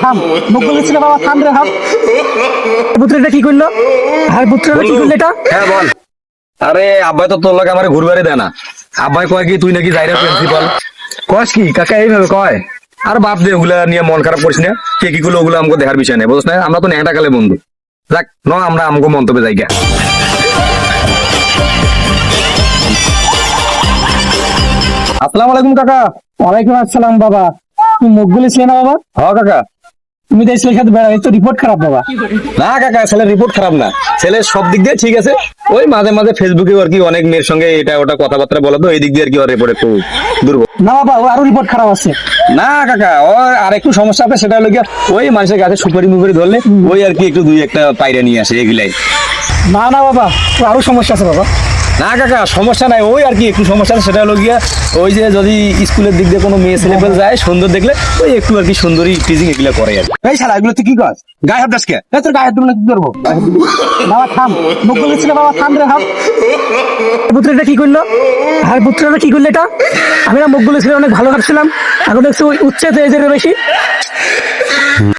থাম, মুখ বলেছিল বাবা থাম রে থাম। পুত্রটা কি করলো? আর পুত্রটা কি করলো এটা? হ্যাঁ বল। আরে আব্বাই তো তোর লাগে আমার ঘুরবারে দেয় না। আব্বাই কয় কি তুই নাকি যাইরা প্রিন্সিপাল। কস কি কাকা এইভাবে কয়? আর বাপ দে ওগুলা নিয়ে মন খারাপ করিস না। কে কি গুলো ওগুলো আমাকে দেখার বিষয় নেই, বুঝছ না? আমরা তো ন্যাংটা কালে বন্ধু। যাক ন আমরা আমাকে মন্তব্যে যাই গা। আসসালামু আলাইকুম কাকা। ওয়ালাইকুম আসসালাম বাবা। তুমি মুখ বলেছিলে না বাবা? হ্যাঁ কাকা। তুমি তো ছেলের সাথে বেড়াবে, তো রিপোর্ট খারাপ বাবা। না কাকা, ছেলের রিপোর্ট খারাপ না। ছেলের সব দিক দিয়ে ঠিক আছে। ওই মাঝে মাঝে ফেসবুকে আর কি অনেক মেয়ের সঙ্গে এটা ওটা কথাবার্তা বলা, তো এই দিক দিয়ে আর কি ওর রিপোর্ট একটু দুর্বল। না বাবা, ও আরো রিপোর্ট খারাপ আছে। না কাকা, ওর আর একটু সমস্যা আছে, সেটা হলো গিয়ে ওই মানুষের কাছে সুপারি মুপারি ধরলে ওই আর কি একটু দুই একটা পায়রা নিয়ে আসে এগুলাই। না না বাবা, ও আরো সমস্যা আছে বাবা। না কাকা সমস্যা নাই, ওই আর কি একটু সমস্যা আছে, সেটা হলো গিয়া ওই যে যদি স্কুলের দিক দিয়ে কোনো মেয়ে ছেলেপেল যায় সুন্দর দেখলে ওই একটু আর কি সুন্দরী টিজিং এগুলা করে আর কি। এই শালা এগুলো তুই কি কর? গায়ে হাত দাসকে তোর গায়ে হাত দেবো না কি করবো? বাবা থাম, মুখ বলেছিল বাবা থাম রে থাম। পুত্রটা কি করলো? আর পুত্রটা কি করলো এটা? আমি না মুখ বলেছিল অনেক ভালো ভাবছিলাম, এখন দেখছি ওই উচ্চতে এজের বেশি।